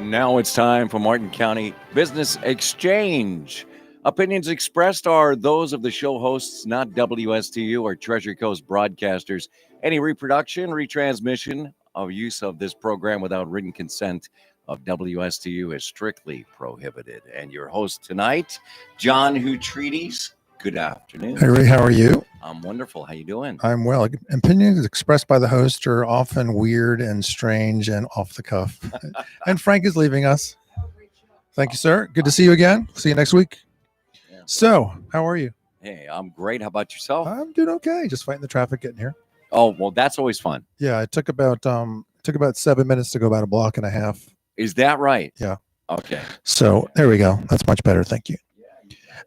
And now it's time for Martin County Business Exchange. Opinions expressed are those of the show hosts, not WSTU or Treasury Coast broadcasters. Any reproduction, retransmission, or use of this program without written consent of WSTU is strictly prohibited. And your host tonight, John Hutredes. Good afternoon. Hey, Ray, how are you? I'm wonderful. How you doing? I'm well. Opinions expressed by the host are often weird and strange and off the cuff. And Frank is leaving us. Thank you, sir. Good to see you again. See you next week. Yeah. So, how are you? Hey, I'm great. How about yourself? I'm doing okay. Just fighting the traffic getting here. Oh, well, that's always fun. Yeah, it took about 7 minutes to go about a block and a half. Is that right? Yeah. Okay. So there we go. That's much better. Thank you.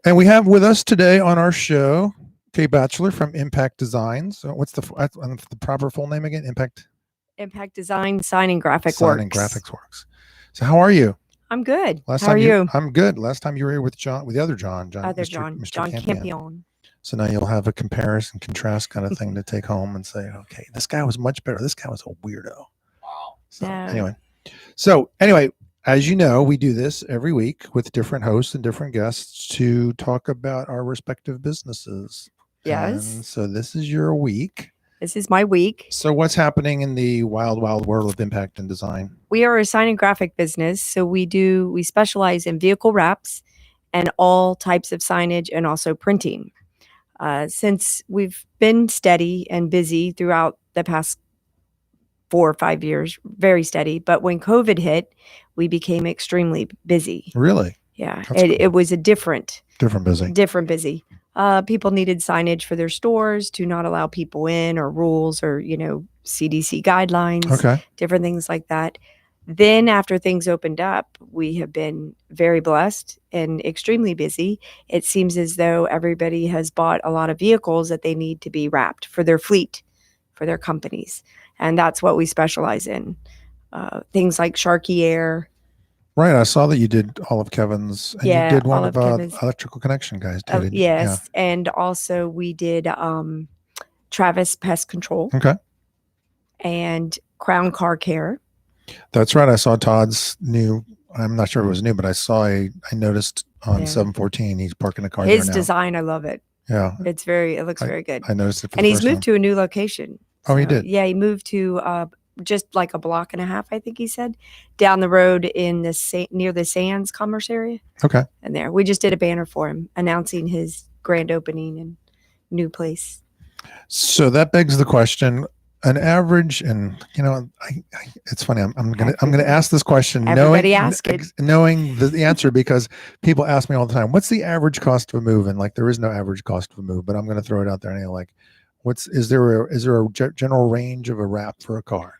And we have with us today on our show Kay Batchelor from Impact Designs. So what's the proper full name again? Impact Design, Signing Graphics Works. So how are you? I'm good. How are you? I'm good. Last time you were here with the other John. John Campion. So now you'll have a comparison, contrast kind of thing to take home and say, okay, this guy was much better. This guy was a weirdo. Wow. So anyway, as you know, we do this every week with different hosts and different guests to talk about our respective businesses. Yes. And so this is your week. This is my week. So what's happening in the wild, wild world of impact and design? We are a sign and graphic business. So we specialize in vehicle wraps and all types of signage and also printing. Since we've been steady and busy throughout the past 4 or 5 years, very steady. But when COVID hit, we became extremely busy. Really? Yeah. It was a different busy. People needed signage for their stores to not allow people in, or rules, or, CDC guidelines, different things like that. Then after things opened up, we have been very blessed and extremely busy. It seems as though everybody has bought a lot of vehicles that they need to be wrapped for their fleet, for their companies. And that's what we specialize in. Things like Sharky Air. Right. I saw that you did all of Kevin's. And you did one of Electrical Connection guys. Yes. Yeah. And also we did Travis Pest Control. Okay. And Crown Car Care. That's right. I saw Todd's new. I'm not sure it was new, but I noticed on 714 he's parking a car. His design, I love it. Yeah. It looks very good. I noticed it. And he's moved to a new location. Oh, he did? Yeah, he moved to just like a block and a half, I think he said, down the road in near the Sands Commerce area. Okay. And there, we just did a banner for him announcing his grand opening and new place. So that begs the question: an average, and it's funny. I'm gonna ask this question, knowing the answer, because people ask me all the time, "What's the average cost of a move?" And there is no average cost of a move, but I'm gonna throw it out there anyway. Is there a general range of a wrap for a car?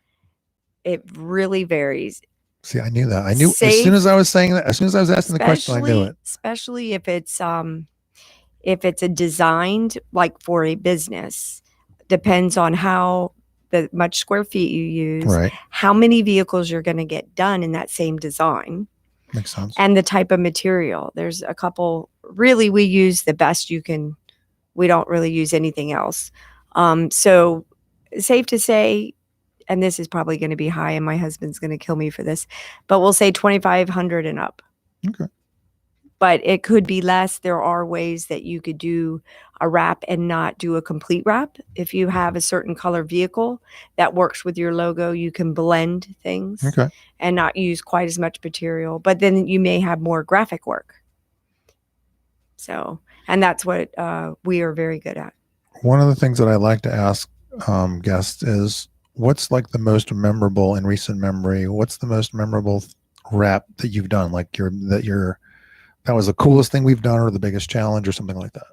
It really varies. See, I knew that. I knew as soon as I was saying that. As soon as I was asking the question, I knew it. Especially if it's a designed for a business, depends on how much square feet you use, right? How many vehicles you're going to get done in that same design. Makes sense. And the type of material. There's a couple. Really, we use the best you can. We don't really use anything else. So safe to say, and this is probably going to be high, and my husband's going to kill me for this, but we'll say 2,500 and up. Okay. But it could be less. There are ways that you could do a wrap and not do a complete wrap. If you have a certain color vehicle that works with your logo, you can blend things and not use quite as much material. But then you may have more graphic work. So, and that's what we are very good at. One of the things that I like to ask guests is, what's the most memorable in recent memory? What's the most memorable wrap that you've done? That was the coolest thing we've done, or the biggest challenge, or something like that?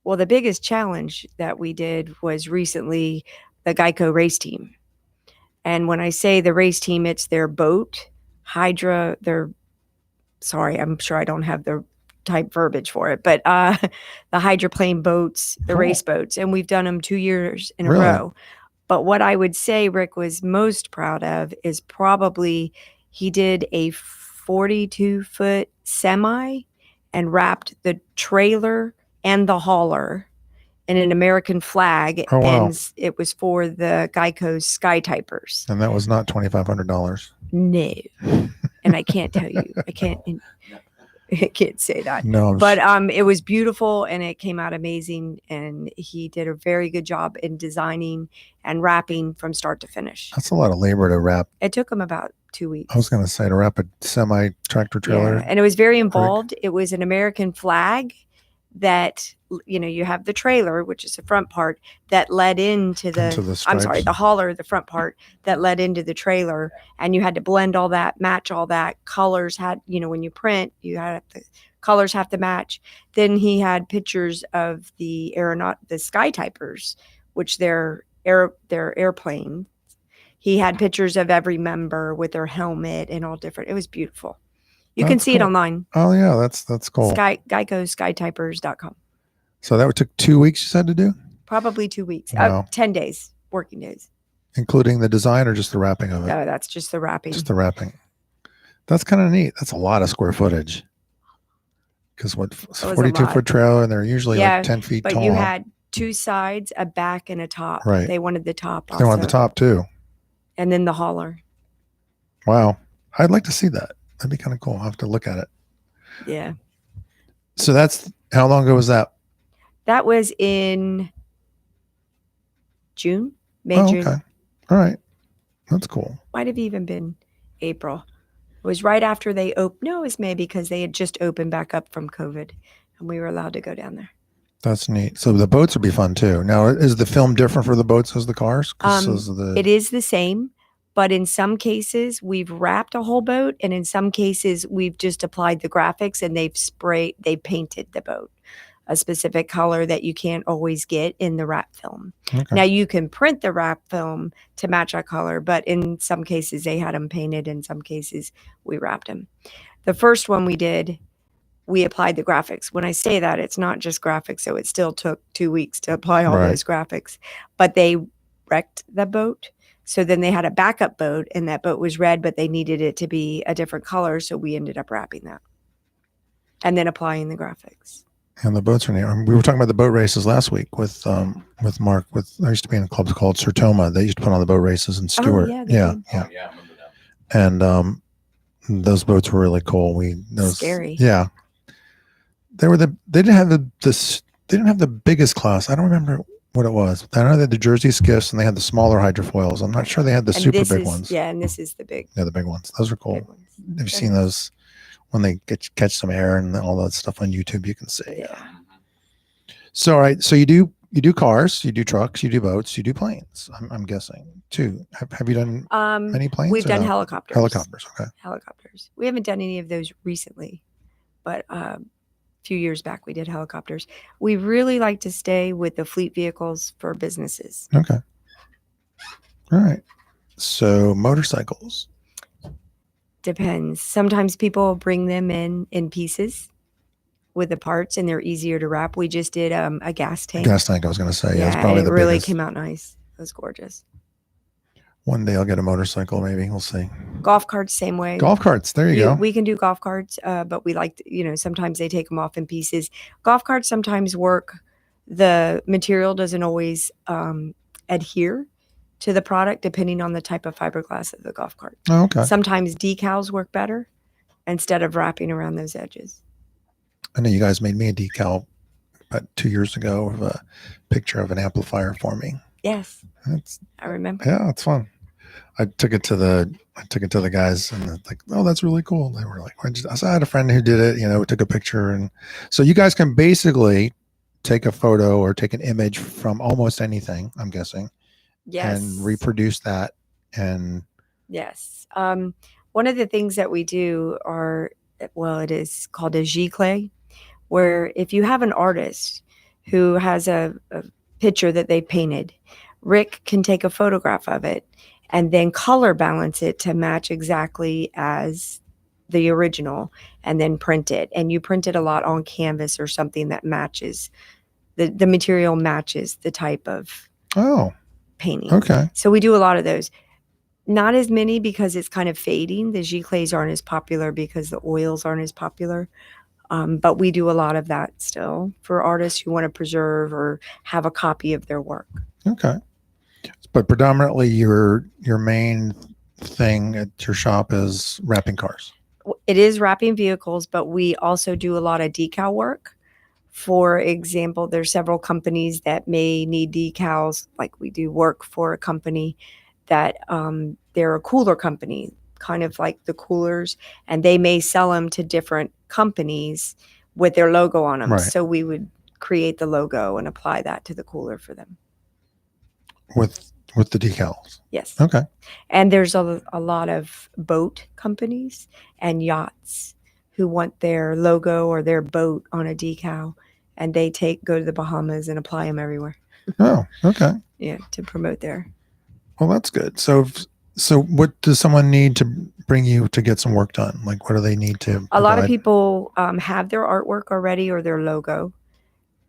Well, the biggest challenge that we did was recently the Geico race team. And when I say the race team, it's their boat, Hydra, I'm sure I don't have the type verbiage for it, but the hydroplane boats, the race boats, and we've done them 2 years in a row. But what I would say Rick was most proud of is probably he did a 42-foot semi and wrapped the trailer and the hauler in an American flag. Oh, wow. And it was for the Geico Sky Typers. And that was not $2,500. No. and I can't tell you. I can't say that. No, but it was beautiful and it came out amazing. And he did a very good job in designing and wrapping from start to finish. That's a lot of labor to wrap. It took him about 2 weeks. I was going to say to wrap a semi tractor trailer. Yeah, and it was very involved. It was an American flag that, you have the trailer, which is the front part that led into the hauler, the front part that led into the trailer. And you had to blend all that, match all that. Colors had, when you print, the colors have to match. Then he had pictures of the sky typers, which they're airplane. He had pictures of every member with their helmet and all different. It was beautiful. You can see it online. Oh yeah, that's cool. Geico skytypers.com. So that took 2 weeks, you said, to do? Probably 2 weeks. Wow. 10 days, working days. Including the design or just the wrapping of it? No, that's just the wrapping. Just the wrapping. That's kind of neat. That's a lot of square footage. Because 42-foot trailer, and they're usually like 10 feet tall. But you had 2 sides, a back, and a top. Right. They wanted the top also. They wanted the top too. And then the hauler. Wow. I'd like to see that. That'd be kind of cool. I'll have to look at it. Yeah. So how long ago was that? That was in June, June. Okay. All right. That's cool. Might have even been April. It was right after they opened. No, it was May because they had just opened back up from COVID and we were allowed to go down there. That's neat. So the boats would be fun too. Now, is the film different for the boats as the cars? It is the same, but in some cases we've wrapped a whole boat, and in some cases we've just applied the graphics and they painted the boat a specific color that you can't always get in the wrap film. Okay. Now you can print the wrap film to match that color, but in some cases they had them painted. In some cases we wrapped them. The first one we did, we applied the graphics. When I say that, it's not just graphics. So it still took 2 weeks to apply all those graphics, but they wrecked the boat. So then they had a backup boat, and that boat was red, but they needed it to be a different color. So we ended up wrapping that and then applying the graphics. And the boats are neat. We were talking about the boat races last week with Mark. I used to be in clubs called Sertoma. They used to put on the boat races in Stewart. Yeah. I remember that. And those boats were really cool. Scary. Yeah. They didn't have the biggest class. I don't remember what it was. I know they had the Jersey skiffs and they had the smaller hydrofoils. I'm not sure they had the super big ones. Yeah, and this is the big. Yeah, the big ones. Those are cool. Have you seen those when they catch some air and all that stuff on YouTube? You can see. Yeah. So all right. So you do cars, you do trucks, you do boats, you do planes. I'm guessing too. Have you done any planes? We've done helicopters. Helicopters. Okay. Helicopters. We haven't done any of those recently, but few years back we did helicopters. We really like to stay with the fleet vehicles for businesses. Okay. All right. So motorcycles. Depends. Sometimes people bring them in pieces with the parts, and they're easier to wrap. We just did a gas tank. Gas tank, I was going to say. Yeah, it's probably it the really biggest. Came out nice. It was gorgeous. One day I'll get a motorcycle, maybe. We'll see. Golf carts, same way. Golf carts, there you go. We can do golf carts, but we like to, sometimes they take them off in pieces. Golf carts sometimes work. The material doesn't always adhere to the product depending on the type of fiberglass of the golf cart. Oh, okay. Sometimes decals work better instead of wrapping around those edges. I know you guys made me a decal about 2 years ago of a picture of an amplifier for me. Yes, I remember. Yeah, it's fun. I took it to the guys, and they're like, "Oh, that's really cool." They were like, I had a friend who did it. Took a picture, and so you guys can basically take a photo or take an image from almost anything. I'm guessing, yes, and reproduce that. And yes, one of the things that we do it is called a giclée, where if you have an artist who has a picture that they painted, Rick can take a photograph of it and then color balance it to match exactly as the original, and then print it. And you print it a lot on canvas or something that matches the material matches the type of painting. Okay. So we do a lot of those. Not as many because it's kind of fading. The giclées aren't as popular because the oils aren't as popular. But we do a lot of that still for artists who want to preserve or have a copy of their work. Okay. But predominantly your main thing at your shop is wrapping cars. It is wrapping vehicles, but we also do a lot of decal work. For example, there's several companies that may need decals. Like we do work for a company that they're a cooler company, kind of like the coolers, and they may sell them to different companies with their logo on them. Right. So we would create the logo and apply that to the cooler for them. With the decals. Yes. Okay. And there's a lot of boat companies and yachts who want their logo or their boat on a decal, and they go to the Bahamas and apply them everywhere. Oh, okay. Yeah, to promote there. Well, that's good. So what does someone need to bring you to get some work done? Like, what do they need to provide? A lot of people have their artwork already or their logo.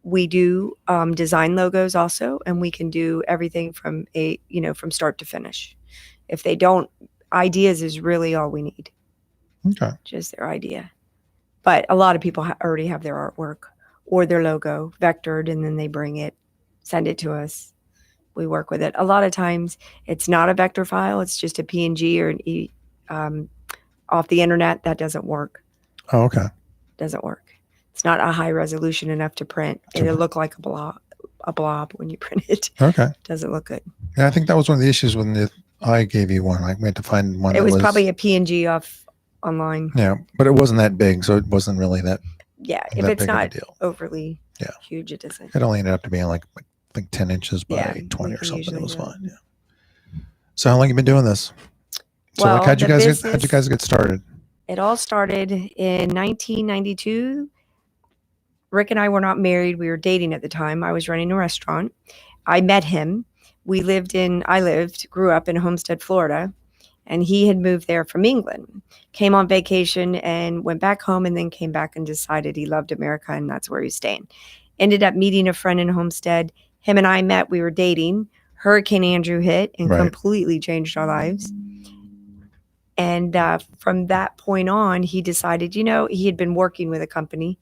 We do design logos also, and we can do everything from from start to finish. If they don't, ideas is really all we need. Okay. Just their idea. But a lot of people already have their artwork or their logo vectored, and then they bring it, send it to us. We work with it. A lot of times it's not a vector file. It's just a PNG or off the internet. That doesn't work. Oh, okay. Doesn't work. It's not a high resolution enough to print. It'll look like a blob when you print it. Okay. Doesn't look good. Yeah, I think that was one of the issues when I gave you one. Like we had to find one. It was probably a PNG off online. Yeah, but it wasn't that big, so it wasn't really that. Yeah, that if it's big of a not deal. overly huge, it doesn't. It only ended up to being like 10 inches by 20 or can something. It was usually fine. Yeah. So how long have you been doing this? So Well, how'd you the guys get started? It all started in 1992. Rick and I were not married. We were dating at the time. I was running a restaurant. I met him. Grew up in Homestead, Florida, and he had moved there from England, came on vacation and went back home, and then came back and decided he loved America, and that's where he's staying. Ended up meeting a friend in Homestead. Him and I met. We were dating. Hurricane Andrew hit and completely changed our lives. And from that point on, he decided, he had been working with a company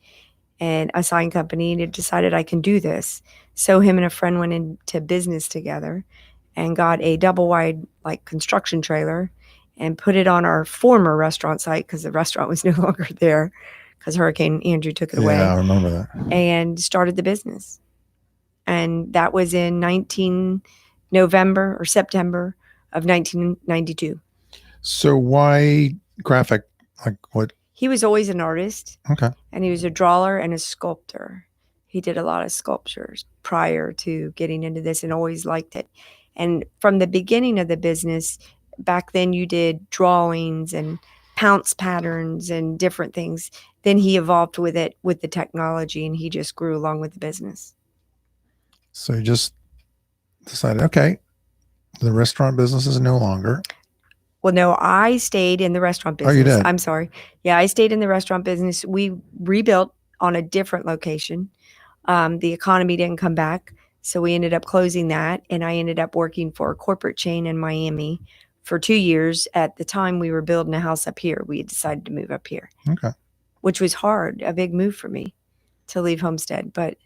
and a sign company, and had decided I can do this. So him and a friend went into business together and got a double wide construction trailer and put it on our former restaurant site because the restaurant was no longer there because Hurricane Andrew took it away. Yeah, I remember that. And started the business. And that was in November or September of 1992. So why graphic? Like what? He was always an artist. Okay. And he was a drawer and a sculptor. He did a lot of sculptures prior to getting into this and always liked it. And from the beginning of the business, back then you did drawings and pounce patterns and different things. Then he evolved with it, with the technology, and he just grew along with the business. So you just decided, okay, the restaurant business is no longer. Well, no, I stayed in the restaurant business. Oh, you did? I'm sorry. Yeah, I stayed in the restaurant business. We rebuilt on a different location. The economy didn't come back, so we ended up closing that, and I ended up working for a corporate chain in Miami for 2 years. At the time, we were building a house up here. We had decided to move up here. Okay. Which was hard, a big move for me to leave Homestead, but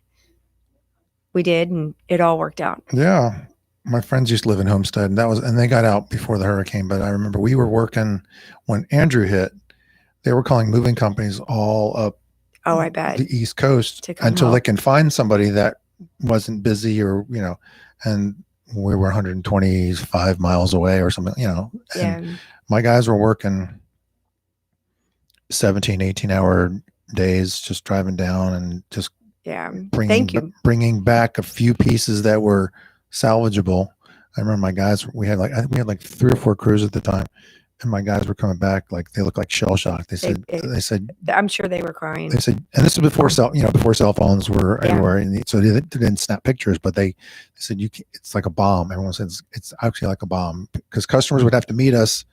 we did, and it all worked out. Yeah. My friends used to live in Homestead, and they got out before the hurricane. But I remember we were working when Andrew hit. They were calling moving companies all up. Oh, I bet. The East Coast until they can find somebody that wasn't busy or, and we were 125 miles away or something, and my guys were working 17, 18-hour days, just driving down and just bringing back a few pieces that were salvageable. I remember my guys, we had like 3 or 4 crews at the time, and my guys were coming back they looked like shell shocked. They said I'm sure they were crying. They said, and this was before cell phones were everywhere, and so they didn't snap pictures, but they said it's like a bomb. Everyone says it's actually like a bomb because customers would have to meet us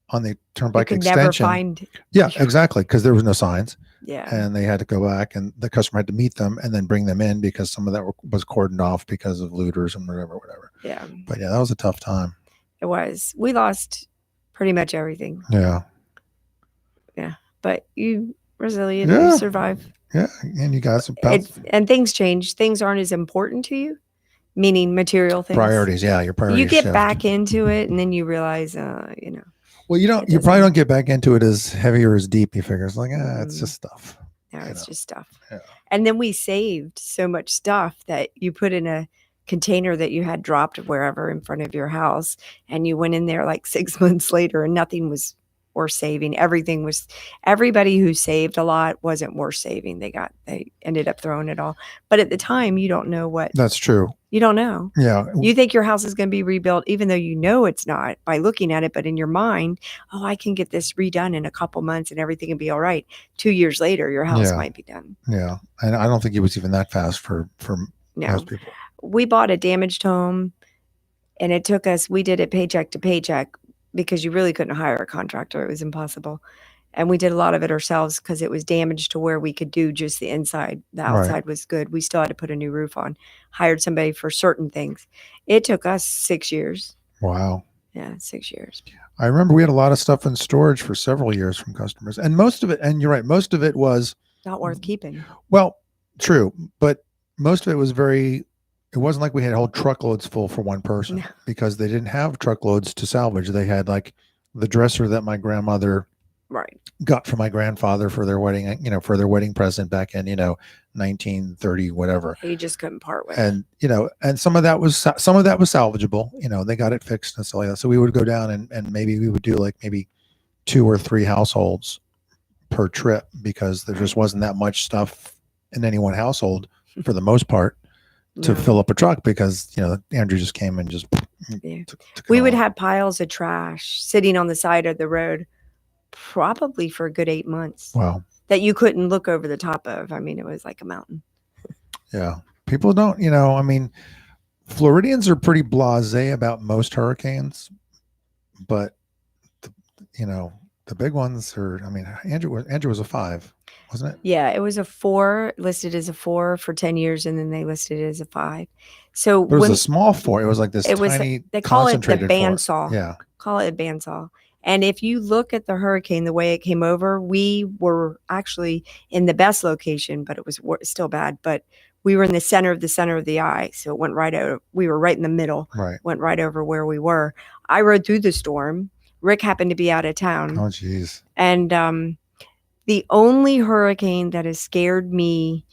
on the turnpike extension. Never find. Yeah, exactly, because there was no signs. Yeah, and they had to go back, and the customer had to meet them and then bring them in because some of that was cordoned off because of looters and whatever. Yeah, but yeah, that was a tough time. It was. We lost pretty much everything. Yeah. But you resilient, you survive. Yeah, and you guys and things change. Things aren't as important to you. Meaning material things. Priorities, yeah, your priorities. You get shift. back into it, and then you realize, you know. Well, you probably don't get back into it as heavy or as deep. You figure it's like, it's just stuff. No, it's just stuff. Yeah. And then we saved so much stuff that you put in a container that you had dropped wherever in front of your house, and you went in there like 6 months later, and nothing was worth saving. Everybody who saved a lot wasn't worth saving. They ended up throwing it all. But at the time, you don't know what. That's true. You don't know. Yeah. You think your house is going to be rebuilt, even though you know it's not by looking at it. But in your mind, I can get this redone in a couple months and everything will be all right. 2 years later, your house might be done. Yeah. And I don't think it was even that fast for most people. We bought a damaged home, and it took us, we did it paycheck to paycheck because you really couldn't hire a contractor. It was impossible. And we did a lot of it ourselves because it was damaged to where we could do just the inside. The outside was good. We still had to put a new roof on. Hired somebody for certain things. It took us 6 years. Wow. Yeah, 6 years. I remember we had a lot of stuff in storage for several years from customers. And most of it, and you're right, most of it was not worth keeping. Well, true. But most of it was it wasn't like we had whole truckloads full for one person because they didn't have truckloads to salvage. They had like the dresser that my grandmother got for my grandfather for their wedding, for their wedding present back in, 1930, whatever. You just couldn't part with. And, and some of that was salvageable. They got it fixed and stuff like that. So we would go down and maybe we would do like maybe 2 or 3 households per trip because there just wasn't that much stuff in any one household for the most part to fill up a truck because, Andrew just came and just took we would have piles of trash sitting on the side of the road probably for a good 8 months. Wow. That you couldn't look over the top of. I mean, it was like a mountain. Yeah. People don't, Floridians are pretty blasé about most hurricanes, but the big ones are, Andrew was a 5, wasn't it? Yeah, it was a 4, listed as a 4 for 10 years, and then they listed it as a 5. So it was a small 4. It was like this tiny, they call it the bandsaw. saw. Yeah. Call it a bandsaw. And if you look at the hurricane, the way it came over, we were actually in the best location, but it was still bad. But we were in the center of the eye. So it went right over. We were right in the middle. Right. Went right over where we were. I rode through the storm. Rick happened to be out of town. Oh, geez. And the only hurricane that has scared me,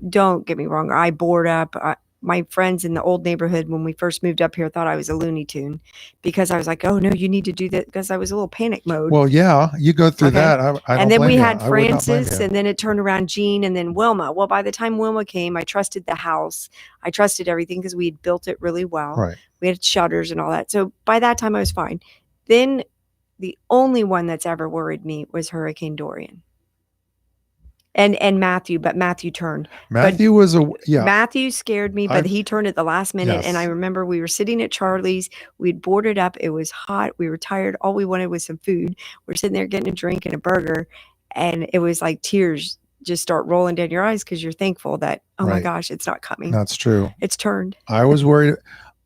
don't get me wrong, I board up. My friends in the old neighborhood when we first moved up here thought I was a Looney Tune because I was like, oh, no, you need to do that because I was a little panic mode. Well, yeah, you go through that. And then we had Francis and then it turned around Jean and then Wilma. Well, by the time Wilma came, I trusted the house. I trusted everything because we had built it really well. Right. We had shutters and all that. So by that time I was fine. Then the only one that's ever worried me was Hurricane Dorian. And Matthew, but Matthew turned. Matthew Matthew scared me, but he turned at the last minute. Yes. And I remember we were sitting at Charlie's. We'd boarded up. It was hot. We were tired. All we wanted was some food. We're sitting there getting a drink and a burger. And it was like tears just start rolling down your eyes because you're thankful that, my gosh, it's not coming. That's true. It's turned. I was worried.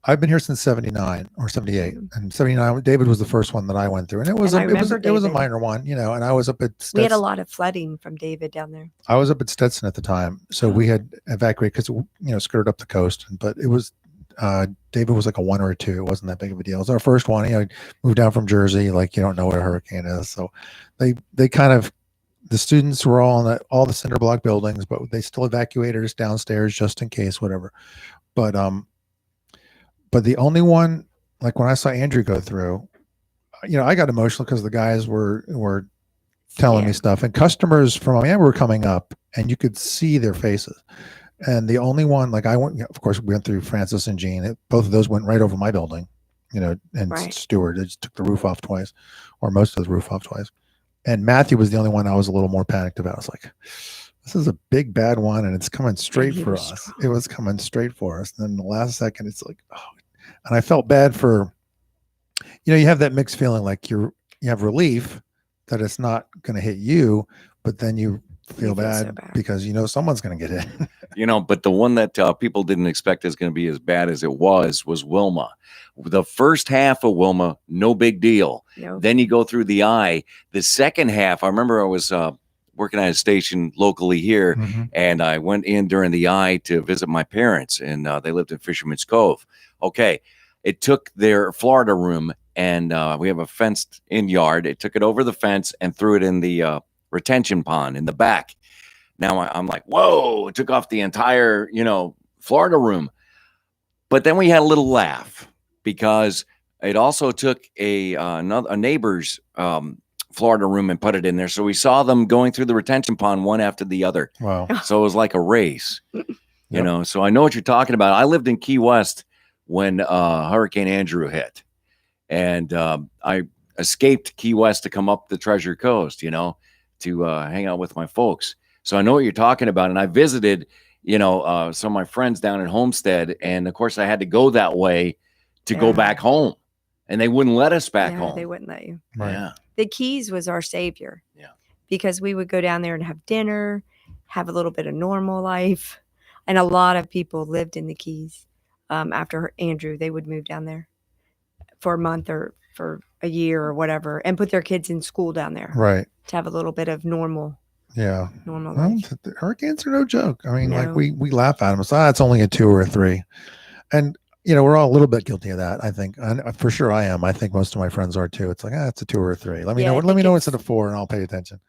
I've been here since 79 or 78, and 79. David was the first one that I went through, and it was a minor one, and I was up at Stetson. We had a lot of flooding from David down there. I was up at Stetson at the time, so we had evacuated because skirted up the coast, but it was David was like a 1 or a 2. It wasn't that big of a deal. It was our first one. Moved down from Jersey, like you don't know what a hurricane is, so they kind of. The students were all in all the cinder block buildings, but they still evacuated us downstairs just in case, whatever. But the only one, like when I saw Andrew go through, I got emotional because the guys were telling me stuff, and customers from Miami were coming up, and you could see their faces. And the only one, like I went, of course, we went through Francis and Jean. Both of those went right over my building, and Stewart. It just took the roof off twice, or most of the roof off twice. And Matthew was the only one I was a little more panicked about. I was like, this is a big bad one, and it's coming straight for us. It was coming straight for us. And then the last second, it's like, oh. And I felt bad for, you have that mixed feeling, like you have relief that it's not going to hit you, but then you feel bad, so bad because someone's going to get hit. But the one that people didn't expect is going to be as bad as it was Wilma. The first half of Wilma, no big deal. No. Then you go through the eye. The second half, I remember I was working at a station locally here, Mhm. and I went in during the eye to visit my parents, and they lived in Fisherman's Cove. Okay, it took their Florida room, and we have a fenced-in yard. It took it over the fence and threw it in the retention pond in the back. Now I'm like, whoa! It took off the entire, Florida room. But then we had a little laugh because it also took a neighbor's Florida room and put it in there. So we saw them going through the retention pond one after the other. Wow. So it was like a race, you Yep. know. So I know what you're talking about. I lived in Key West when Hurricane Andrew hit, and I escaped Key West to come up the Treasure Coast, to hang out with my folks. So I know what you're talking about, and I visited, some of my friends down in Homestead, and of course I had to go that way to go Yeah. back home, and they wouldn't let us back Yeah, home. they wouldn't let you. Right. Yeah, The Keys was our savior. Yeah. Because we would go down there and have dinner, have a little bit of normal life. And a lot of people lived in the Keys after Andrew. They would move down there for a month or for a year or whatever and put their kids in school down there Right. to have a little bit of normal Yeah. Well, life. the hurricanes are no joke. I mean, like No. we laugh at them. It's it's only a 2 or a 3, and we're all a little bit guilty of that. I think, and for sure, I am. I think most of my friends are too. It's like, it's a 2 or a 3. Let me Yeah, know. I Let think me know it's- it's at a 4, and I'll pay attention.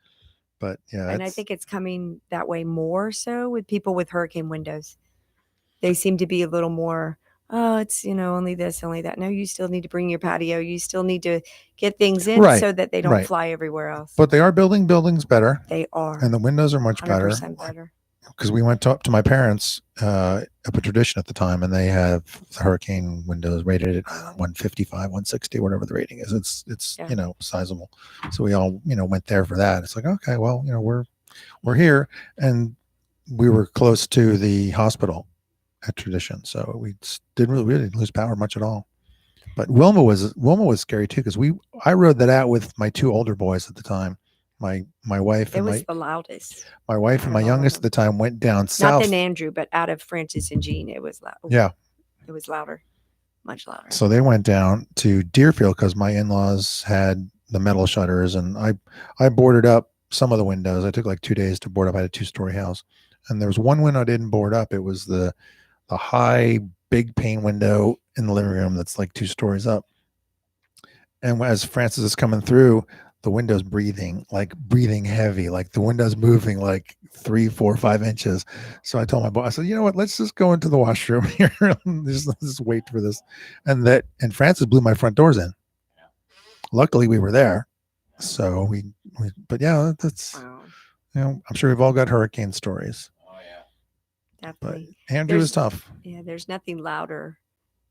But yeah, And I think it's coming that way more so with people with hurricane windows. They seem to be a little more, oh, it's, only this, only that. No, you still need to bring your patio. You still need to get things in Right, so that they don't right. fly everywhere else. But they are building buildings better, They are. and the windows are much better. 100% better. Because we went up to my parents up a tradition at the time, and they have the hurricane windows rated at 155, 160, whatever the rating is. It's Yeah. Sizable. So we all went there for that. It's like, okay, well, we're here, and we were close to the hospital at tradition, so we didn't really lose power much at all. But Wilma was scary too, because I rode that out with my 2 older boys at the time. My wife It and was the loudest. my wife and out my of all of youngest at the time went down Not south. than Andrew, but out of Francis and Jean, it was loud. Yeah. It was louder. Much louder. So they went down to Deerfield because my in-laws had the metal shutters, and I boarded up some of the windows. I took like 2 days to board up. I had a 2-story house, and there was one window I didn't board up. It was the high big pane window in the living room that's like 2 stories up. And as Francis is coming through, the window's breathing heavy, like the window's moving like 3, 4, 5 inches. So I told my boss, I said, you know what, let's just go into the washroom here. Let's just wait for this. And Francis blew my front doors in. Luckily we were there. So but yeah, that's, Wow. I'm sure we've all got hurricane stories. oh yeah. But Definitely. Andrew is tough. Yeah, there's nothing louder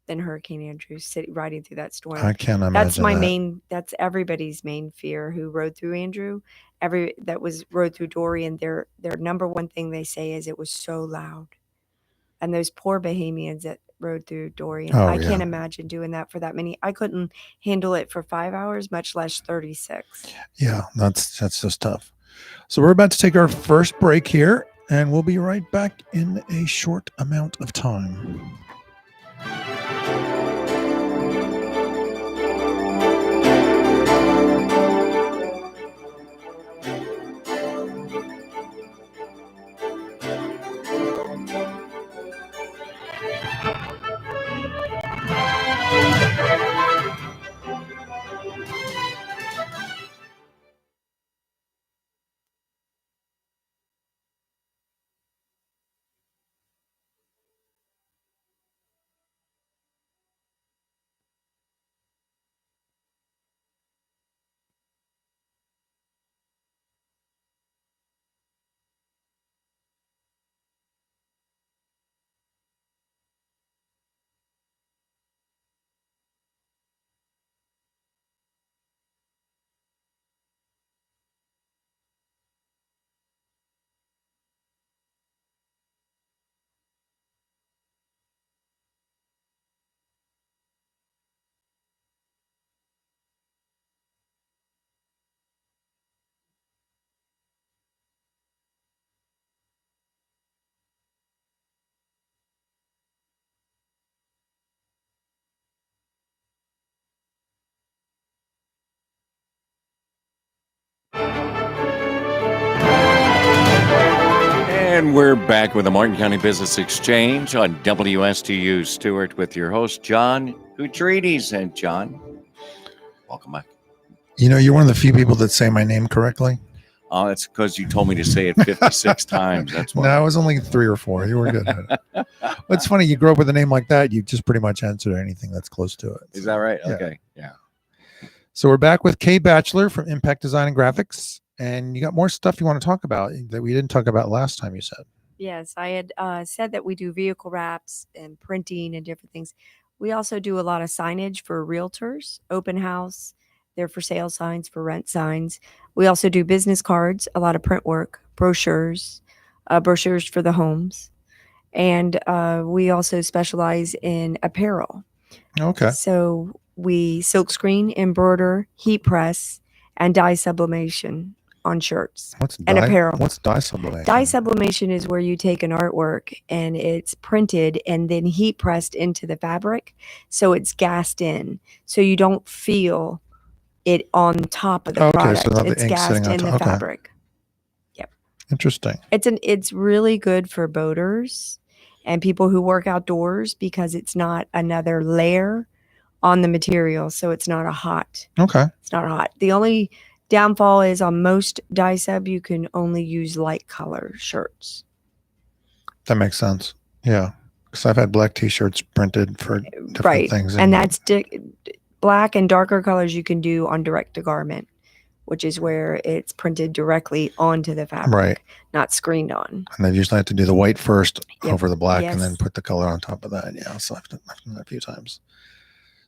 than Hurricane Andrew riding through that storm. I can't imagine That's my that. that's everybody's main fear who rode through Andrew. Rode through Dorian. Their number one thing they say is it was so loud. And those poor Bahamians that rode through Dorian. Oh, I yeah. can't imagine doing that for that many. I couldn't handle it for 5 hours, much less 36. Yeah, that's just tough. So we're about to take our first break here, and we'll be right back in a short amount of time. And we're back with the Martin County Business Exchange on WSTU. Stewart with your host, John Gutridis. And John, welcome back. You know, you're one of the few people that say my name correctly. Oh, it's because you told me to say it 56 times. That's why. No, it was only 3 or 4. You were good at it. Well, it's funny. You grow up with a name like that, you just pretty much answer anything that's close to it. Is that right? Yeah. Okay. Yeah. So we're back with Kay Batchelor from Impact Design and Graphics. And you got more stuff you want to talk about that we didn't talk about last time, you said. Yes, I had said that we do vehicle wraps and printing and different things. We also do a lot of signage for realtors, open house. They're for sale signs, for rent signs. We also do business cards, a lot of print work, brochures for the homes. And we also specialize in apparel. Okay. So we silkscreen, embroider, heat press, and dye sublimation on shirts and apparel. What's dye sublimation? Dye sublimation is where you take an artwork and it's printed and then heat pressed into the fabric. So it's gassed in. So you don't feel it on top of the product. So it's gassed in the fabric. Yep. Interesting. It's really good for boaters and people who work outdoors because it's not another layer on the material. So it's not it's not hot. The only downfall is on most dye sub, you can only use light color shirts. That makes sense. Yeah. Because I've had black t-shirts printed for different things. And that's black and darker colors you can do on direct to garment, which is where it's printed directly onto the fabric, not screened on. And they usually have to do the white first over the black Yes. and then put the color on top of that. Yeah. So I've done that a few times.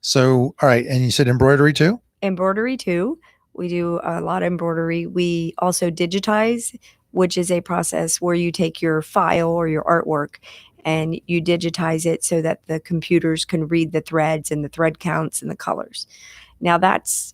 So, all right. And you said embroidery too? Embroidery too. We do a lot of embroidery. We also digitize, which is a process where you take your file or your artwork and you digitize it so that the computers can read the threads and the thread counts and the colors. Now that's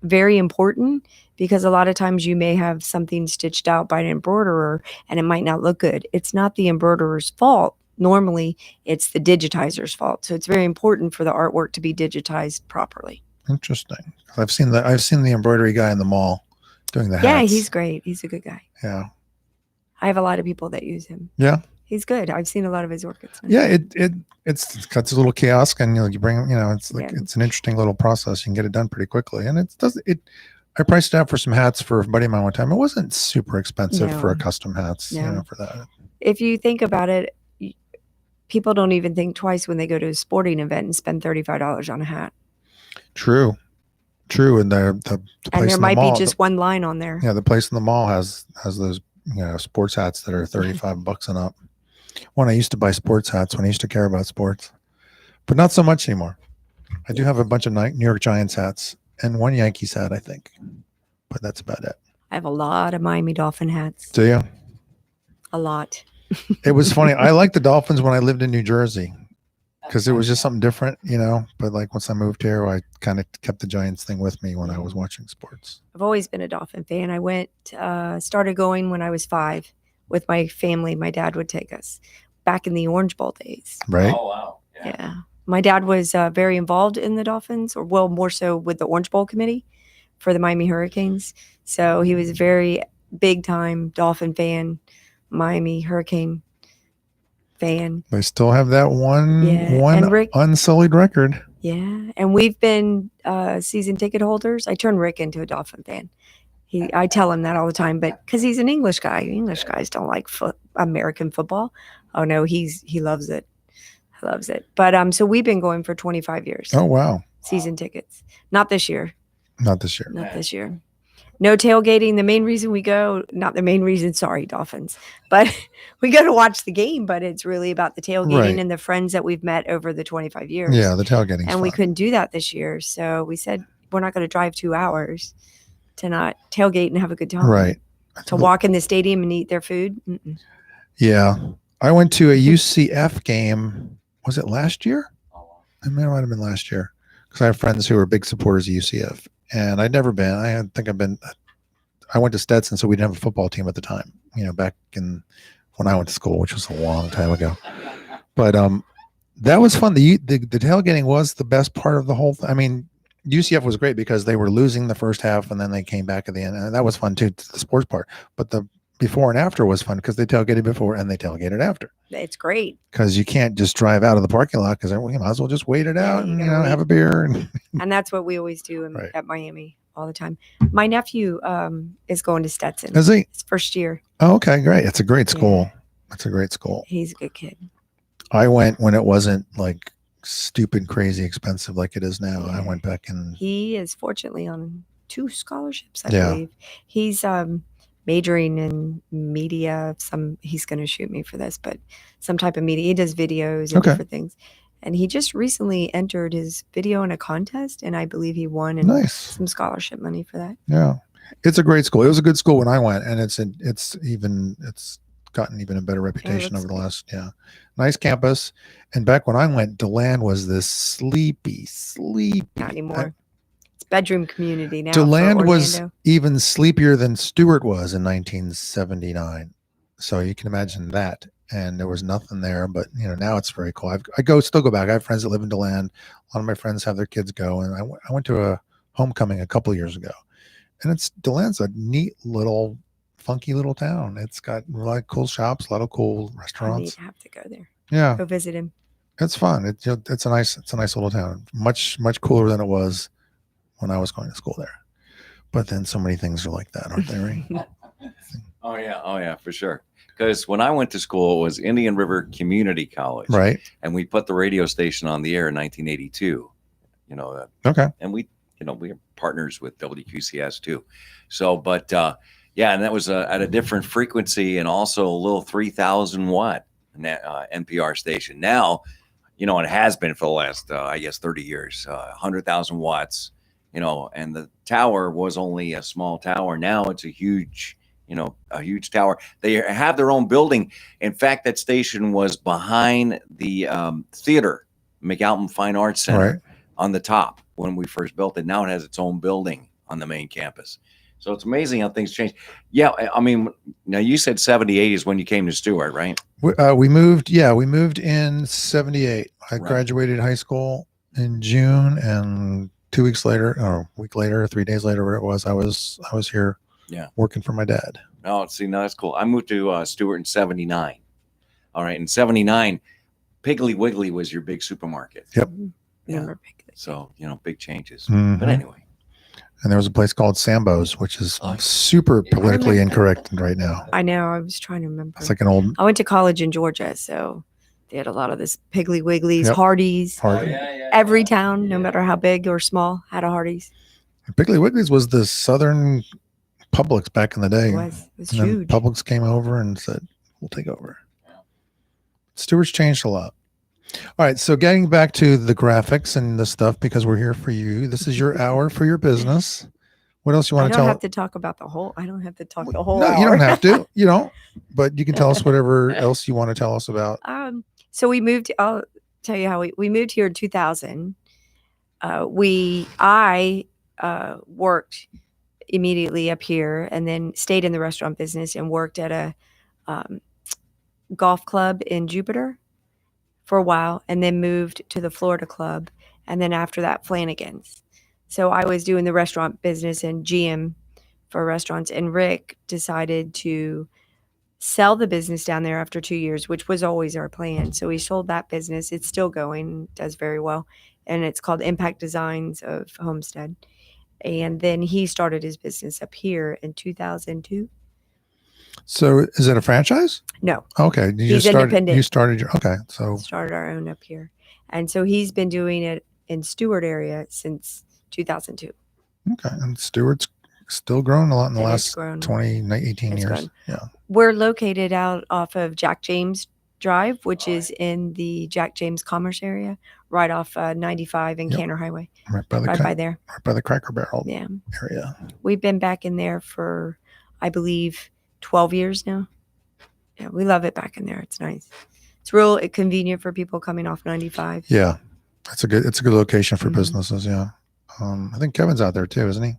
very important because a lot of times you may have something stitched out by an embroiderer and it might not look good. It's not the embroiderer's fault. Normally, it's the digitizer's fault. So it's very important for the artwork to be digitized properly. Interesting. I've seen the embroidery guy in the mall doing the hats. Yeah, he's great. He's a good guy. Yeah. I have a lot of people that use him. Yeah. He's good. I've seen a lot of his work. Yeah, it's got this little kiosk and you bring it's like it's an interesting little process. You can get it done pretty quickly. And I priced it out for some hats for a buddy of mine one time. It wasn't super expensive for a custom hats, for that. If you think about it, people don't even think twice when they go to a sporting event and spend $35 on a hat. True. And the place and there in might the mall, be just one line on there. Yeah, the place in the mall has those sports hats that are $35 and up. When I used to buy sports hats, when I used to care about sports, but not so much anymore. I do have a bunch of New York Giants hats and one Yankees hat, I think, but that's about it. I have a lot of Miami Dolphin hats. Do you? A lot. It was funny. I liked the Dolphins when I lived in New Jersey because it was just something different, but like once I moved here, I kind of kept the Giants thing with me when I was watching sports. I've always been a Dolphin fan. I started going when I was 5 with my family. My dad would take us back in the Orange Bowl days. Right. Oh, wow. Yeah. My dad was very involved in the Dolphins, or more so with the Orange Bowl committee for the Miami Hurricanes. So he was a very big time Dolphin fan, Miami Hurricane fan. They still have that one unsullied record. Yeah. And we've been season ticket holders. I turned Rick into a Dolphin fan. I tell him that all the time, but because he's an English guy. English guys don't like American football. Oh no, he loves it. He loves it. But so we've been going for 25 years. Oh wow. Season tickets. Not this year. Not this year. Not this year. No tailgating. The main reason we go, not the main reason, sorry, Dolphins, but we go to watch the game, but it's really about the tailgating and the friends that we've met over the 25 years. Yeah, the tailgating. And we couldn't do that this year. So we said, we're not going to drive 2 hours to not tailgate and have a good time. Right. To walk in the stadium and eat their food. Mm-mm. Yeah. I went to a UCF game. Was it last year? It might have been last year. Because I have friends who are big supporters of UCF. And I'd never been. I went to Stetson, so we didn't have a football team at the time, back in when I went to school, which was a long time ago. But that was fun. The tailgating was the best part of the whole thing. I mean, UCF was great because they were losing the first half and then they came back at the end. And that was fun too, the sports part. But before and after was fun because they tailgated before and they tailgated after. It's great because you can't just drive out of the parking lot because you might as well just wait it out and have a beer. And that's what we always do Right. at Miami all the time. My nephew is going to Stetson. Is he? His first year. Oh, okay, great. It's a great school. It's a great school. He's a good kid. I went when it wasn't like stupid, crazy expensive like it is now. Yeah. I went back and he is fortunately on 2 scholarships, I Yeah. believe. He's majoring in media. He's going to shoot me for this, but some type of media. He does videos and Okay. different things. And he just recently entered his video in a contest, and I believe he won nice. some scholarship money for that. Yeah, it's a great school. It was a good school when I went, and it's gotten even a better reputation over the last. Yeah, nice campus. And back when I went, DeLand was this sleepy. Not anymore. It's bedroom community now. DeLand was even sleepier than Stewart was in 1979. So you can imagine that. And there was nothing there, but now it's very cool. I still go back. I have friends that live in DeLand. A lot of my friends have their kids go, and I went to a homecoming a couple of years ago, and DeLand's a neat little, funky little town. It's got a lot of cool shops, a lot of cool restaurants. I have to go there. Yeah, go visit him. It's fun. It's a nice little town. Much cooler than it was when I was going to school there. But then so many things are like that, aren't they? Right? Oh yeah, for sure. Because when I went to school, it was Indian River Community College, right? And we put the radio station on the air in 1982. Okay. And we are partners with WQCS too. So, but and that was at a different frequency and also a little 3,000 watt NPR station. Now, it has been for the last 30 years, 100,000 watts. And the tower was only a small tower. Now it's a huge tower. They have their own building. In fact, that station was behind the theater, McAlpin Fine Arts Center, on the top when we first built it. Now it has its own building on the main campus. So it's amazing how things change. Yeah, I mean, now you said 78 is when you came to Stewart, right? We moved in 78. I graduated high school in June, and 2 weeks later, or a week later, 3 days later, where it was, I was here. Yeah, working for my dad. Oh, see, no, that's cool. I moved to Stewart in 79. All right, in 79, Piggly Wiggly was your big supermarket. Yep. Yeah. So big changes. Mm-hmm. But anyway. And there was a place called Sambo's, which is super politically incorrect right now. I know. I was trying to remember. It's like an old. I went to college in Georgia, so they had a lot of this Piggly Wigglies, Hardee's. Every town, no matter how big or small, had a Hardee's. Piggly Wiggly's was the Southern Publix back in the day. It was huge. Publix came over and said, "We'll take over." Stewart's changed a lot. All right, so getting back to the graphics and the stuff, because we're here for you. This is your hour for your business. What else you want to tell? I don't have to talk about the whole. I don't have to talk the whole. No, hour. you don't have to. You don't. But you can tell us whatever else you want to tell us about. So we moved. I'll tell you how we moved here in 2000. I worked immediately up here, and then stayed in the restaurant business and worked at a golf club in Jupiter for a while, and then moved to the Florida club, and then after that Flanagan's. So I was doing the restaurant business and GM for restaurants, and Rick decided to sell the business down there after 2 years, which was always our plan. So he sold that business. It's still going, does very well, and it's called Impact Designs of Homestead. And then he started his business up here in 2002. So is it a franchise? No. Okay. He's independent. You started your, okay. So started our own up here. And so he's been doing it in Stewart area since 2002. Okay. And Stewart's still grown a lot in the last 18 years. Grown. Yeah. We're located out off of Jack James Drive, which is in the Jack James Commerce area, right off 95 and Canner Highway. Right by there. Right by the Cracker Barrel area. We've been back in there for, I believe, 12 years now. Yeah, we love it back in there. It's nice. It's real convenient for people coming off 95. Yeah. It's a good location for businesses. Yeah. I think Kevin's out there too, isn't he?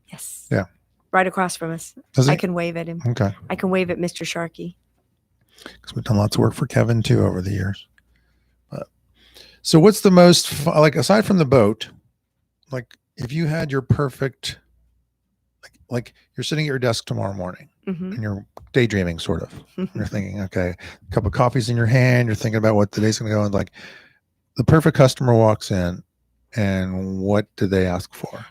Yes. Yeah. Right across from us. I can wave at him. Okay. I can wave at Mr. Sharkey. Because we've done lots of work for Kevin too over the years. So what's the most fun, like aside from the boat, like if you had your perfect, like you're sitting at your desk tomorrow morning Mhm. and you're daydreaming, sort of. You're thinking, okay, a cup of coffee's in your hand. You're thinking about what the day's going to go. And like the perfect customer walks in, and what do they ask for?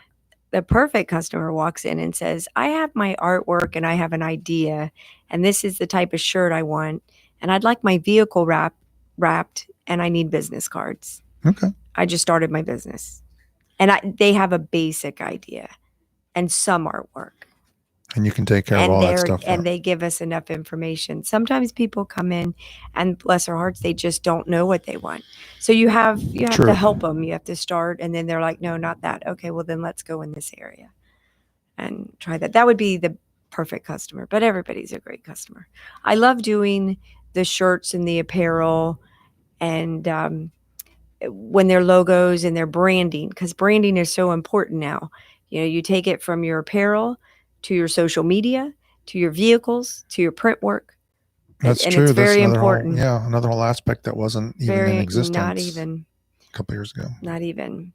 The perfect customer walks in and says, I have my artwork and I have an idea, and this is the type of shirt I want, and I'd like my vehicle wrapped, and I need business cards. Okay. I just started my business. And they have a basic idea and some artwork. And you can take care of all that stuff. And they give us enough information. Sometimes people come in and bless their hearts, they just don't know what they want. So you have to help them. You have to start, and then they're like, no, not that. Okay, well then let's go in this area and try that. That would be the perfect customer, but everybody's a great customer. I love doing the shirts and the apparel and when they're logos and their branding, because branding is so important now. You take it from your apparel to your social media, to your vehicles, to your print work. That's and true. It's very That's important. Another whole aspect that wasn't even in existence. Not even a couple years ago. Not even.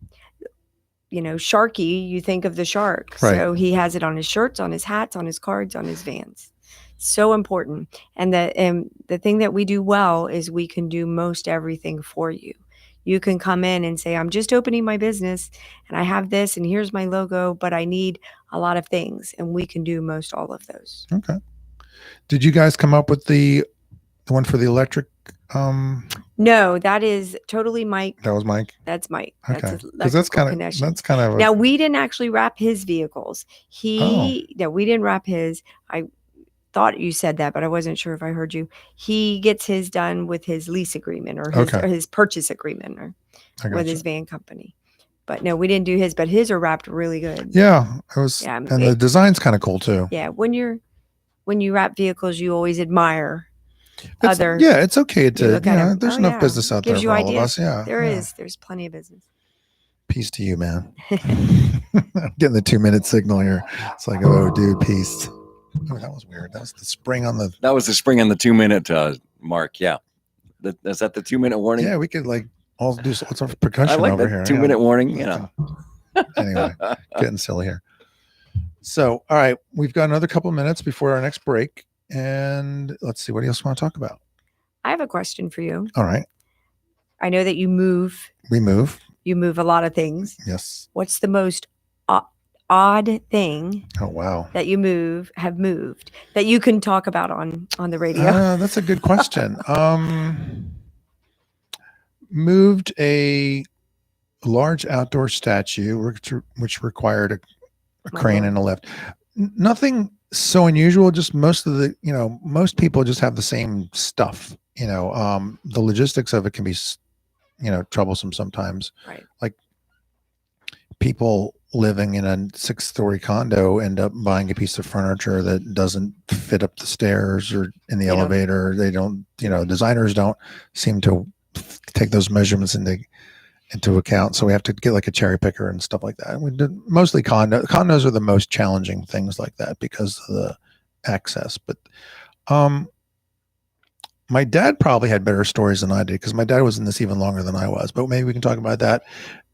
Sharky, you think of the shark. Right. So he has it on his shirts, on his hats, on his cards, on his vans. So important. And the thing that we do well is we can do most everything for you. You can come in and say, I'm just opening my business and I have this and here's my logo, but I need a lot of things. And we can do most all of those. Okay. Did you guys come up with the one for the electric? No, that is totally Mike. That was Mike. That's Mike. Okay. Because that's kind of now we didn't actually wrap his vehicles. We didn't wrap his. I thought you said that, but I wasn't sure if I heard you. He gets his done with his lease agreement or his purchase agreement or with his van company. But no, we didn't do his, but his are wrapped really good. Yeah, it was. Yeah, and the design's kind of cool too. Yeah, when you wrap vehicles, you always admire other. Yeah, it's okay to. There's enough business out there for all of us. Yeah, there is. There's plenty of business. Peace to you, man. I'm getting the 2-minute signal here. It's like, oh, dude, peace. Oh, that was weird. That was the spring on the. That was the spring on the 2-minute mark. Yeah, is that the 2-minute warning? Yeah, we could all do lots of percussion over here. 2-minute warning. Anyway, getting silly here. So, all right, we've got another couple of minutes before our next break, and let's see what else you want to talk about. I have a question for you. All right. I know that you move. We move. You move a lot of things. Yes. What's the most odd thing that you have moved that you can talk about on the radio? That's a good question. Moved a large outdoor statue which required a crane and a lift. Nothing so unusual, just most people just have the same stuff. The logistics of it can be troublesome sometimes. Right. Like people living in a 6-story condo end up buying a piece of furniture that doesn't fit up the stairs or in the elevator. They don't, designers don't seem to take those measurements into account. So we have to get like a cherry picker and stuff like that. And we did mostly condos are the most challenging things like that because of the access. But my dad probably had better stories than I did because my dad was in this even longer than I was. But maybe we can talk about that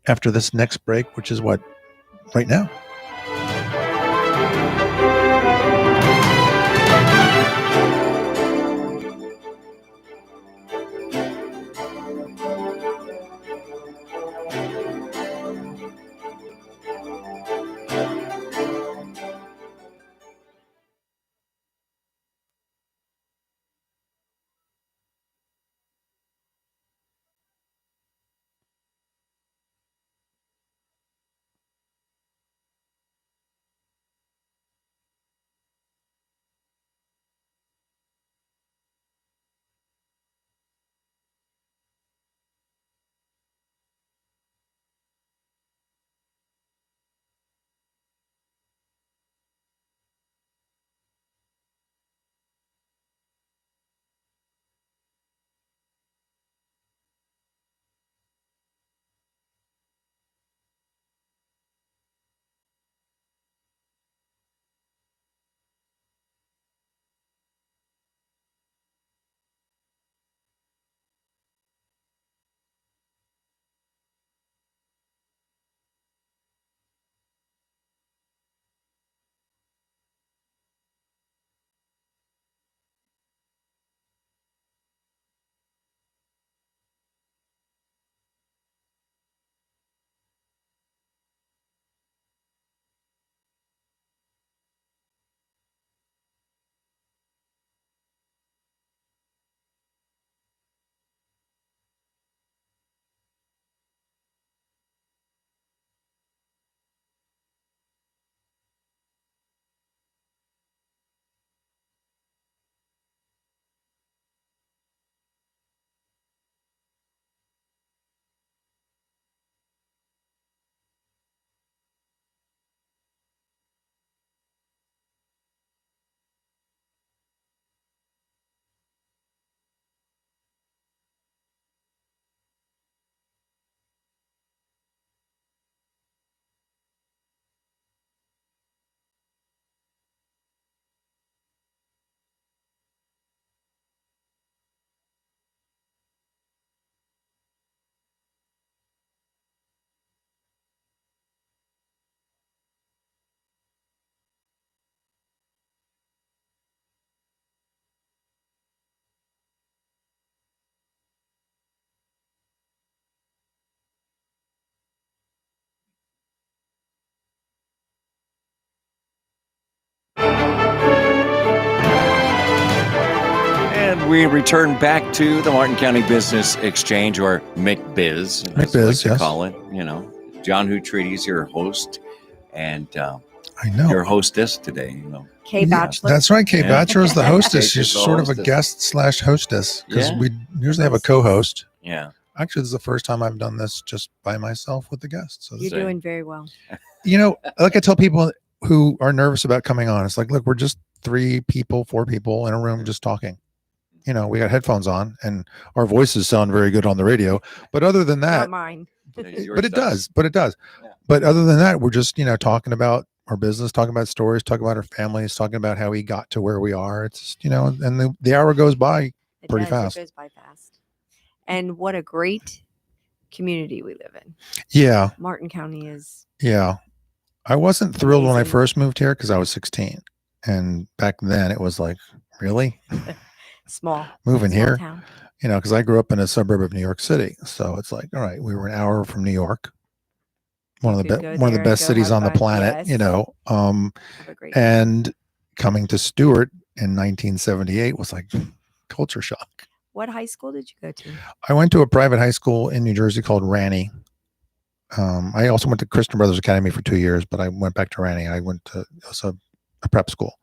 after this next break, which is what, right now. we return back to the Martin County Business Exchange, or McBiz, as I like to call it. You know, John Hutrides, your host, and I know your hostess today. You know, Kay Bachelor. That's right. Kay Bachelor is the hostess. She's sort of a guest / hostess, because we usually have a co-host. Yeah. Actually, this is the first time I've done this just by myself with the guests. So you're doing very well. You know, like I tell people who are nervous about coming on, it's like, look, we're just 4 people in a room just talking. You know, we got headphones on and our voices sound very good on the radio. But other than that, not mine. But it does. Yeah. But other than that, we're just, you know, talking about our business, talking about stories, talking about our families, talking about how we got to where we are. It's just, you know, and the hour goes by pretty fast. It goes by fast. And what a great community we live in. Yeah. Martin County is. Yeah. I wasn't thrilled when I first moved here because I was 16. And back then it was like, really? Small. Moving here? Town. You know, because I grew up in a suburb of New York City. So it's like, all right, we were an hour from New York. One of the best cities on the planet, yes. You know. And coming to Stewart in 1978 was like culture shock. What high school did you go to? I went to a private high school in New Jersey called Ranney. I also went to Christian Brothers Academy for 2 years, but I went back to Ranney. I went to a prep school,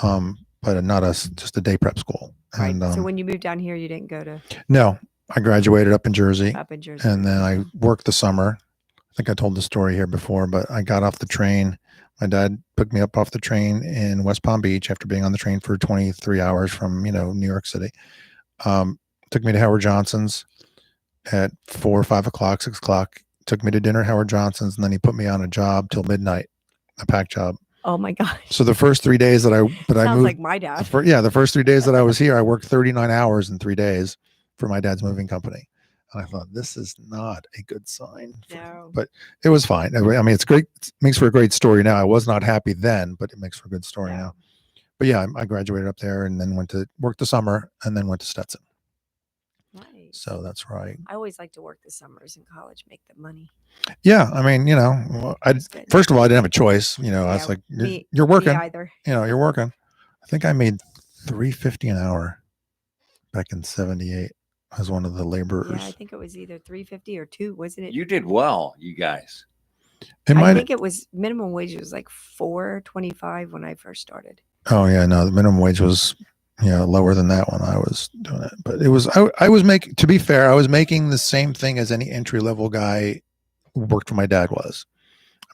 but not just a day prep school. Right. And, so when you moved down here, you didn't go to? No, I graduated up in Jersey. And then I worked the summer. I think I told the story here before, but I got off the train. My dad picked me up off the train in West Palm Beach after being on the train for 23 hours from, you know, New York City. Took me to Howard Johnson's at 4 or 5 o'clock, 6 o'clock. Took me to dinner at Howard Johnson's, and then he put me on a job till midnight, a pack job. Oh my gosh! So the first 3 days that I moved, like my dad. The first 3 days that I was here, I worked 39 hours in 3 days for my dad's moving company. And I thought, this is not a good sign. No. But it was fine. I mean, it's great. It makes for a great story now. I was not happy then, but it makes for a good story now. But yeah, I graduated up there and then went to work the summer and then went to Stetson. Nice. So that's right. I always like to work the summers in college, make the money. Yeah. I mean, you know, first of all, I didn't have a choice. You know, I was like, you're working. Me either. You know, you're working. I think I made $3.50 an hour back in 78 as one of the laborers. Yeah, I think it was either $3.50 or $2, wasn't it? You did well, you guys. I think it was minimum wage was like $4.25 when I first started. Oh yeah, no, the minimum wage was lower than that when I was doing it. But it was I was making, to be fair, I was making the same thing as any entry level guy who worked for my dad was.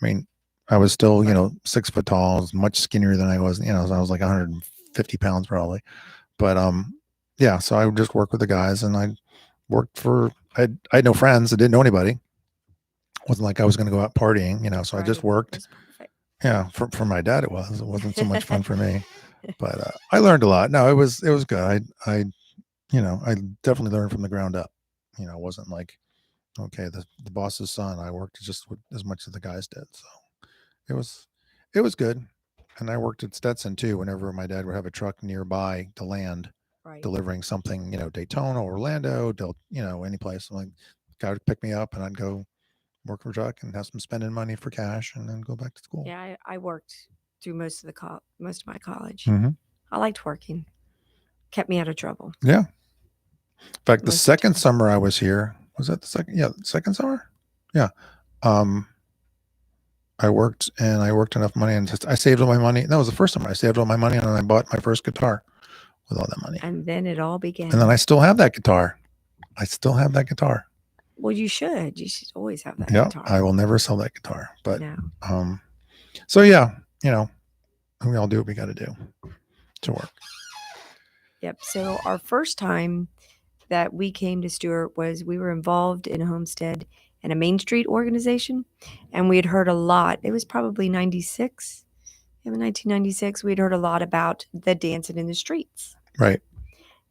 I mean, I was still, 6 foot tall, much skinnier than I was, so I was like 150 pounds probably. But yeah, so I would just work with the guys, and I worked for, I had no friends. I didn't know anybody. It wasn't like I was going to go out partying, so I just worked. Yeah, for my dad it wasn't so much fun for me, but I learned a lot. No, it was good. I definitely learned from the ground up. It wasn't like, okay, the boss's son. I worked just as much as the guys did, so it was good. And I worked at Stetson too. Whenever my dad would have a truck nearby to land, delivering something, Daytona, Orlando, any place. Like, guy would pick me up, and I'd go work for a truck and have some spending money for cash, and then go back to school. Yeah, I worked through most of my college. Mm-hmm. I liked working. Kept me out of trouble. Yeah. In fact, the second summer I was here, was that the second? Yeah, second summer. Yeah. I worked enough money, and I saved all my money. That was the first summer I saved all my money, and I bought my first guitar with all that money. And then it all began. And then I still have that guitar. Well, you should. You should always have that guitar. I will never sell that guitar. But no. So yeah, we all do what we got to do to work. Yep. So our first time that we came to Stewart was we were involved in a homestead and a Main Street organization, and we had heard a lot. It was probably 96. In 1996, we'd heard a lot about the dancing in the streets. Right.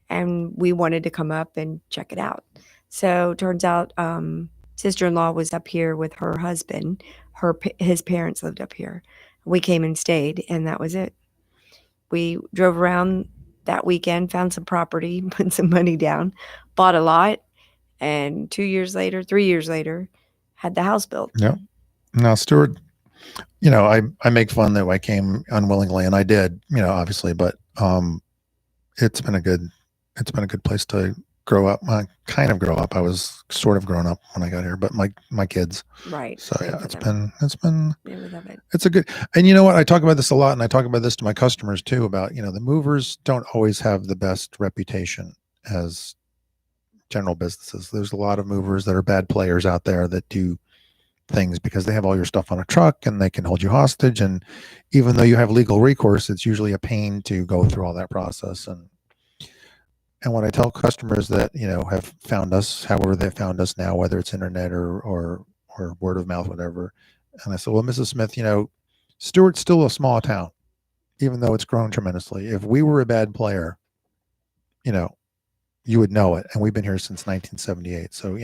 And we wanted to come up and check it out. So turns out sister-in-law was up here with her husband. His parents lived up here. We came and stayed, and that was it. We drove around that weekend, found some property, put some money down, bought a lot, and 3 years later, had the house built. Yeah. Now, Stewart, I make fun that I came unwillingly, and I did, obviously, but it's been a good it's been a good place to grow up. Kind of grow up. I was sort of grown up when I got here, but my kids. Right. So yeah, it's been They would love it. it's a good. And you know what? I talk about this a lot, and I talk about this to my customers too. About the movers don't always have the best reputation as general businesses. There's a lot of movers that are bad players out there that do things because they have all your stuff on a truck and they can hold you hostage. And even though you have legal recourse, it's usually a pain to go through all that process. And when I tell customers that, have found us, however they found us now, whether it's internet or word of mouth, whatever. And I said, well, Mrs. Smith, Stewart's still a small town, even though it's grown tremendously. If we were a bad player, you would know it. And we've been here since 1978. So,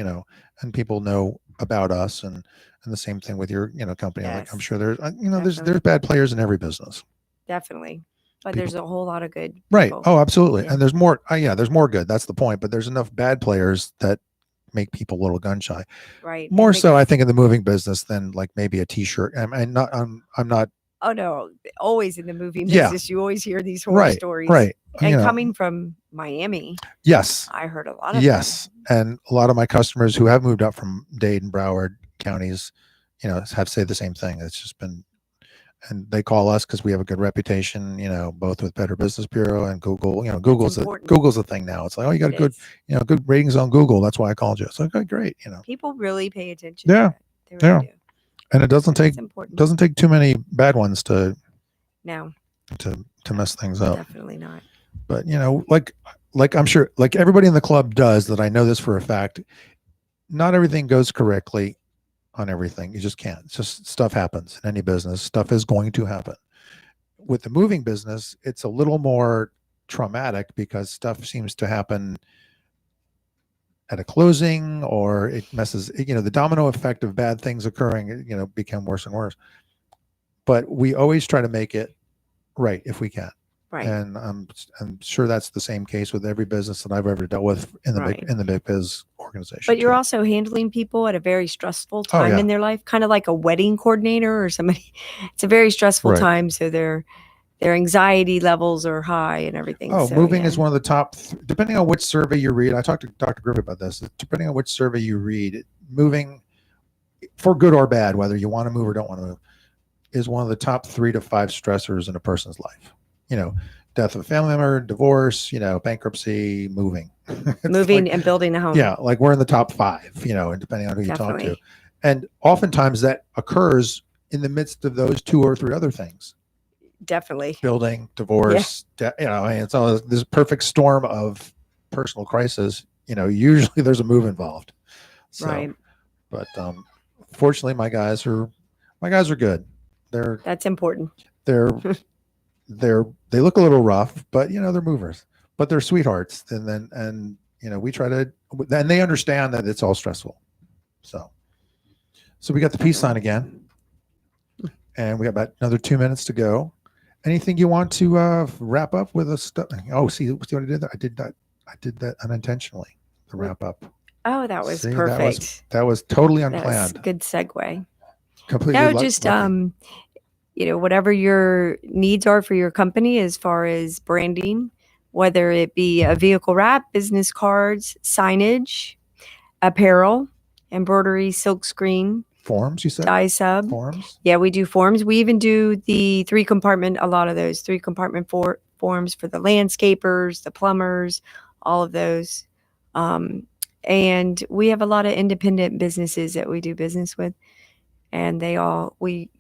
and people know about us and the same thing with your, company. Yes. Like, I'm sure there's bad players in every business. Definitely. But there's a whole lot of good people. Right. Oh, absolutely. Yeah. And there's more. There's more good. That's the point. But there's enough bad players that make people a little gun shy. Right. More so, I think, in the moving business than like maybe a T-shirt. I'm not. Oh no! Always in the movie business, you always hear these horror stories. Right. And coming from Miami, yes, I heard a lot of yes, and a lot of my customers who have moved up from Dade and Broward counties, have said the same thing. It's just been. And they call us because we have a good reputation, both with Better Business Bureau and Google. Google's a thing now. It's like, oh, you got good ratings on Google. That's why I called you. It's like, okay, great. People really pay attention. Yeah, to that. They really do. And it doesn't take too many bad ones to mess things up. Definitely not. But like I'm sure, like everybody in the club does that. I know this for a fact. Not everything goes correctly on everything. You just can't. It's just stuff happens in any business. Stuff is going to happen. With the moving business, it's a little more traumatic because stuff seems to happen at a closing, or it messes, the domino effect of bad things occurring, become worse and worse. But we always try to make it right if we can. Right. And I'm sure that's the same case with every business that I've ever dealt with in the McBiz organization. But you're also handling people at a very stressful time in their life, kind of like a wedding coordinator or somebody. It's a very stressful time, so their anxiety levels are high and everything. Oh, so, moving is one of the top, depending on which survey you read. I talked to Dr. Griffith about this. Depending on which survey you read, moving, for good or bad, whether you want to move or don't want to move, is one of the top 3 to 5 stressors in a person's life. Death of a family member, divorce, bankruptcy, moving. Moving and building a home. Yeah, like we're in the top 5, and depending on who you talk to. And oftentimes that occurs in the midst of those 2 or 3 other things. Definitely. Building, divorce, it's all this perfect storm of personal crisis. Usually there's a move involved. So, right. But fortunately, my guys are good. That's important. They look a little rough, but they're movers, but they're sweethearts. And we try to, and they understand that it's all stressful. So we got the peace sign again, and we got about another 2 minutes to go. Anything you want to wrap up with us? Oh, see what I did there? I did that unintentionally to wrap up. Oh, that was perfect. That was totally unplanned. That's a good segue. Completely. No, just whatever your needs are for your company as far as branding, whether it be a vehicle wrap, business cards, signage, apparel, embroidery, silk screen. Forms, you said? Dye sub. Forms? Yeah, we do forms. We even do the 3-compartment, a lot of those 3-compartment forms for the landscapers, the plumbers, all of those. And we have a lot of independent businesses that we do business with. And we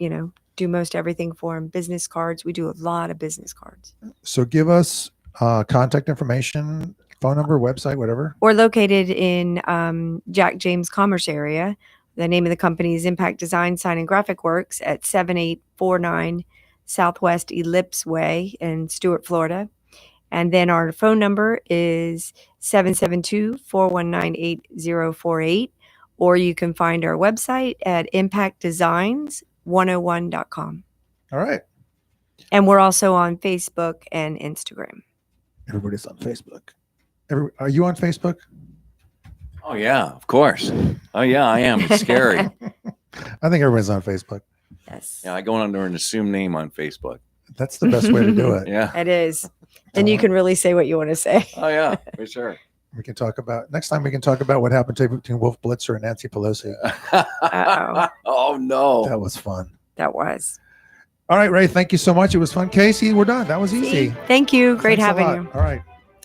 do most everything for them. Business cards. We do a lot of business cards. So give us contact information, phone number, website, whatever. We're located in Jack James Commerce area. The name of the company is Impact Design, Sign, and Graphic Works at 7849 Southwest Ellipse Way in Stuart, Florida. And then our phone number is 772-419-8048. Or you can find our website at impactdesigns101.com. All right. And we're also on Facebook and Instagram. Everybody's on Facebook. Are you on Facebook? Oh, yeah, of course. Oh, yeah, I am. It's scary. I think everybody's on Facebook. Yes. Yeah, I go under an assumed name on Facebook. That's the best way to do it. Yeah. It is. And you can really say what you want to say. Oh yeah, for sure. We can talk about next time. We can talk about what happened between Wolf Blitzer and Nancy Pelosi. Oh no, That was fun. That was. All right, Ray. Thank you so much. It was fun. Casey, we're done. That was easy. Thank you. Great Thanks having you. All right.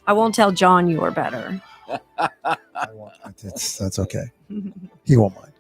I won't tell John you were better. I won't. That's okay. He won't mind.